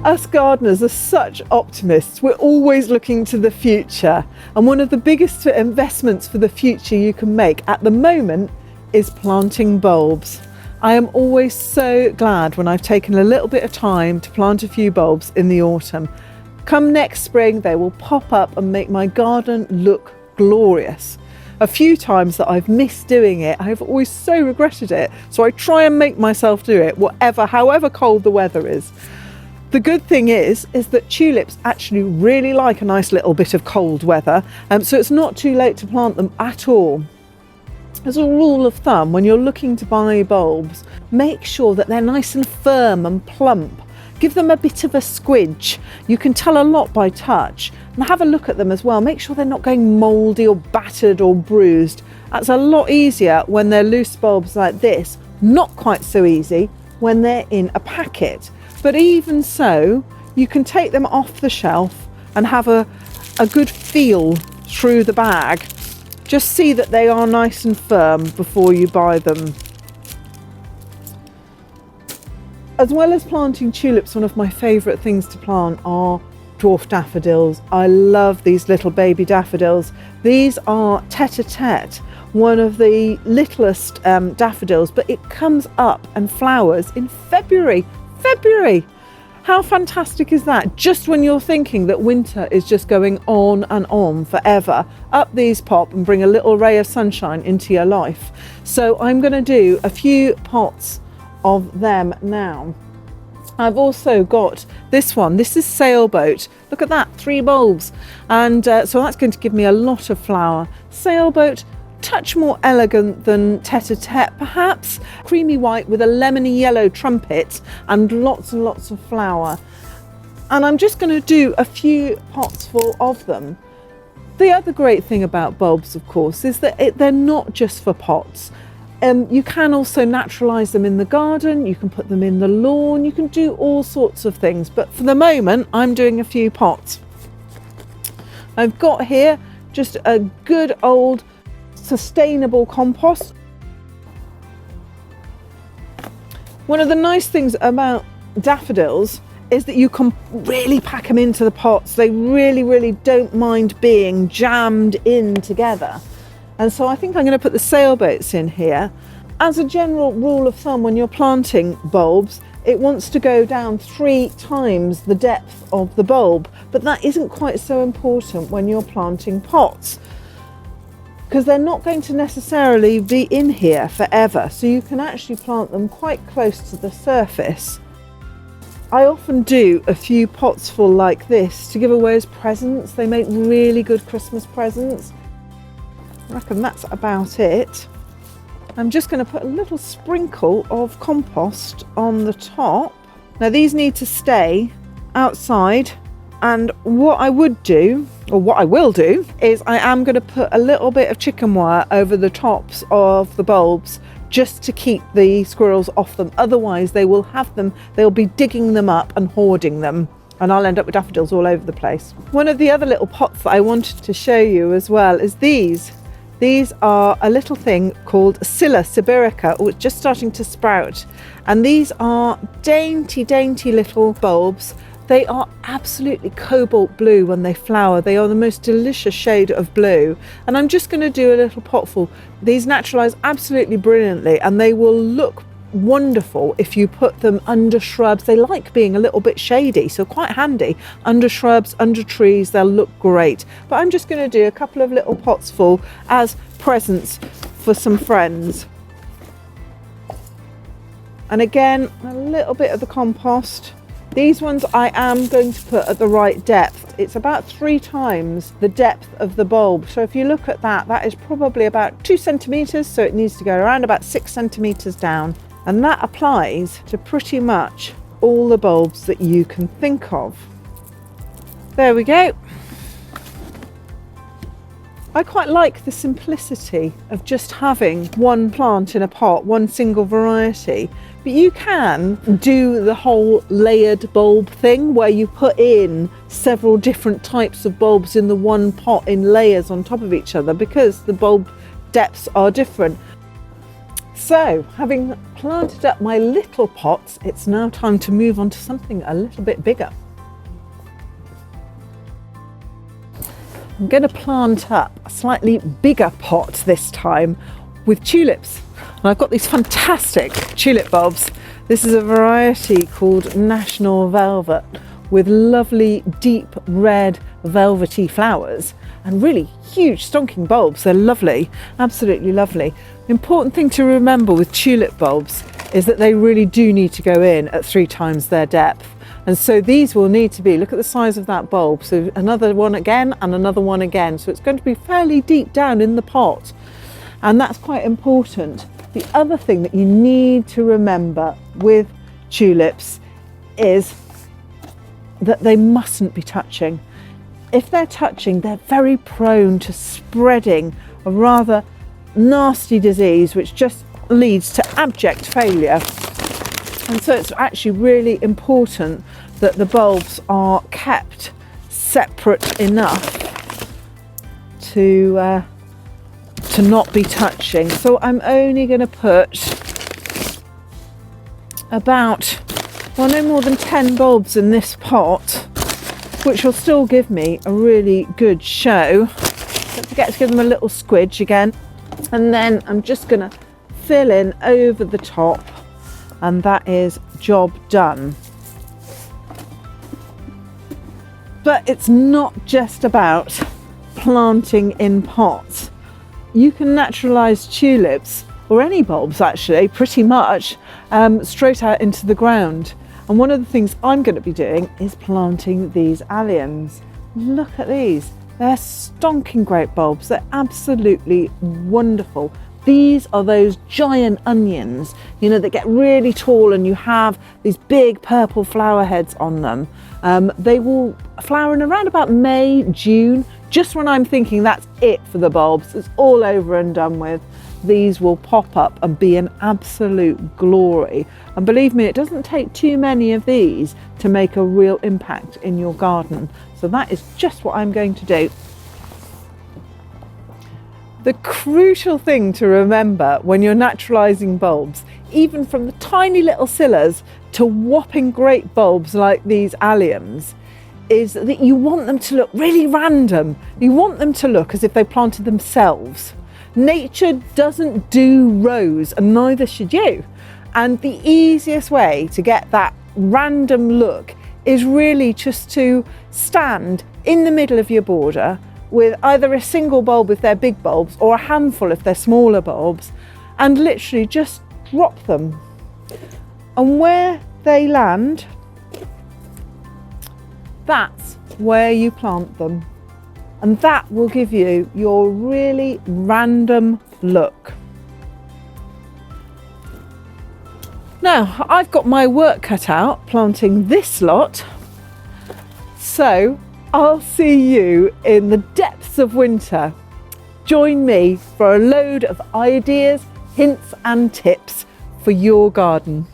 Us gardeners are such optimists. We're always looking to the future. And one of the biggest investments for the future you can make at the moment is planting bulbs. I am always so glad when I've taken a little bit of time to plant a few bulbs in the autumn. Come next spring, they will pop up and make my garden look glorious. A few times that I've missed doing it, I've always so regretted it. So I try and make myself do it, however cold the weather is. The good thing is that tulips actually really like a nice little bit of cold weather, so it's not too late to plant them at all. As a rule of thumb, when you're looking to buy bulbs, make sure that they're nice and firm and plump. Give them a bit of a squidge. You can tell a lot by touch. And have a look at them as well. Make sure they're not going mouldy or battered or bruised. That's a lot easier when they're loose bulbs like this. Not quite so easy when they're in a packet. But even so, you can take them off the shelf and have a good feel through the bag. Just see that they are nice and firm before you buy them. As well as planting tulips, one of my favourite things to plant are dwarf daffodils. I love these little baby daffodils. These are tete-a-tete, one of the littlest daffodils, but it comes up and flowers in February. How fantastic is that? Just when you're thinking that winter is just going on and on forever, up these pop and bring a little ray of sunshine into your life. So I'm going to do a few pots of them now. I've also got this one. This is Sailboat. Look at that, 3 bulbs. And so that's going to give me a lot of flower. Sailboat, touch more elegant than tete-a-tete perhaps. Creamy white with a lemony yellow trumpet and lots of flower. And I'm just going to do a few pots full of them. The other great thing about bulbs, of course, is that they're not just for pots. You can also naturalise them in the garden, you can put them in the lawn, you can do all sorts of things. But for the moment, I'm doing a few pots. I've got here just a good old sustainable compost. One of the nice things about daffodils is that you can really pack them into the pots. They really don't mind being jammed in together. And so I think I'm going to put the sailboats in here. As a general rule of thumb, when you're planting bulbs, it wants to go down 3 times the depth of the bulb, but that isn't quite so important when you're planting pots, because they're not going to necessarily be in here forever, so you can actually plant them quite close to the surface. I often do a few pots full like this to give away as presents. They make really good Christmas presents. I reckon that's about it. I'm just going to put a little sprinkle of compost on the top. Now these need to stay outside, and what I would do, or what I will do, is I am going to put a little bit of chicken wire over the tops of the bulbs just to keep the squirrels off them. Otherwise they will have them, they'll be digging them up and hoarding them, and I'll end up with daffodils all over the place. One of the other little pots that I wanted to show you as well is these. These are a little thing called Scilla sibirica, which is just starting to sprout. And these are dainty little bulbs. They are absolutely cobalt blue when they flower. They are the most delicious shade of blue. And I'm just going to do a little potful. These naturalise absolutely brilliantly, and they will look wonderful if you put them under shrubs. They like being a little bit shady, so quite handy. Under shrubs, under trees, they'll look great. But I'm just going to do a couple of little pots full as presents for some friends. And again, a little bit of the compost. These ones I am going to put at the right depth. It's about 3 times the depth of the bulb. So if you look at that, that is probably about 2 centimetres. So it needs to go around about 6 centimetres down. And that applies to pretty much all the bulbs that you can think of. There we go. I quite like the simplicity of just having one plant in a pot, one single variety. But you can do the whole layered bulb thing where you put in several different types of bulbs in the one pot in layers on top of each other, because the bulb depths are different. So, having planted up my little pots, it's now time to move on to something a little bit bigger. I'm going to plant up a slightly bigger pot this time with tulips. And I've got these fantastic tulip bulbs. This is a variety called National Velvet with lovely deep red velvety flowers and really huge stonking bulbs. They're lovely, absolutely lovely. The important thing to remember with tulip bulbs is that they really do need to go in at 3 times their depth. And so these will need to be, look at the size of that bulb, so another one again and another one again. So it's going to be fairly deep down in the pot. And that's quite important. The other thing that you need to remember with tulips is that they mustn't be touching. If they're touching, they're very prone to spreading a rather nasty disease, which just leads to abject failure. And so it's actually really important that the bulbs are kept separate enough to not be touching. So I'm only going to put about, well, no more than 10 bulbs in this pot, which will still give me a really good show. Don't forget to give them a little squidge again. And then I'm just going to fill in over the top, and that is job done. But it's not just about planting in pots. You can naturalise tulips, or any bulbs actually, pretty much straight out into the ground. And one of the things I'm going to be doing is planting these alliums. Look at these. They're stonking great bulbs. They're absolutely wonderful. These are those giant onions, you know, that get really tall and you have these big purple flower heads on them. They will flower in around about May, June, just when I'm thinking that's it for the bulbs. It's all over and done with. These will pop up and be an absolute glory. And believe me, it doesn't take too many of these to make a real impact in your garden. So that is just what I'm going to do. The crucial thing to remember when you're naturalising bulbs, even from the tiny little scillas to whopping great bulbs like these alliums, is that you want them to look really random. You want them to look as if they planted themselves. Nature doesn't do rows, and neither should you. And the easiest way to get that random look is really just to stand in the middle of your border with either a single bulb if they're big bulbs or a handful if they're smaller bulbs, and literally just drop them. And where they land, that's where you plant them. And that will give you your really random look. Now, I've got my work cut out planting this lot, so I'll see you in the depths of winter. Join me for a load of ideas, hints and tips for your garden.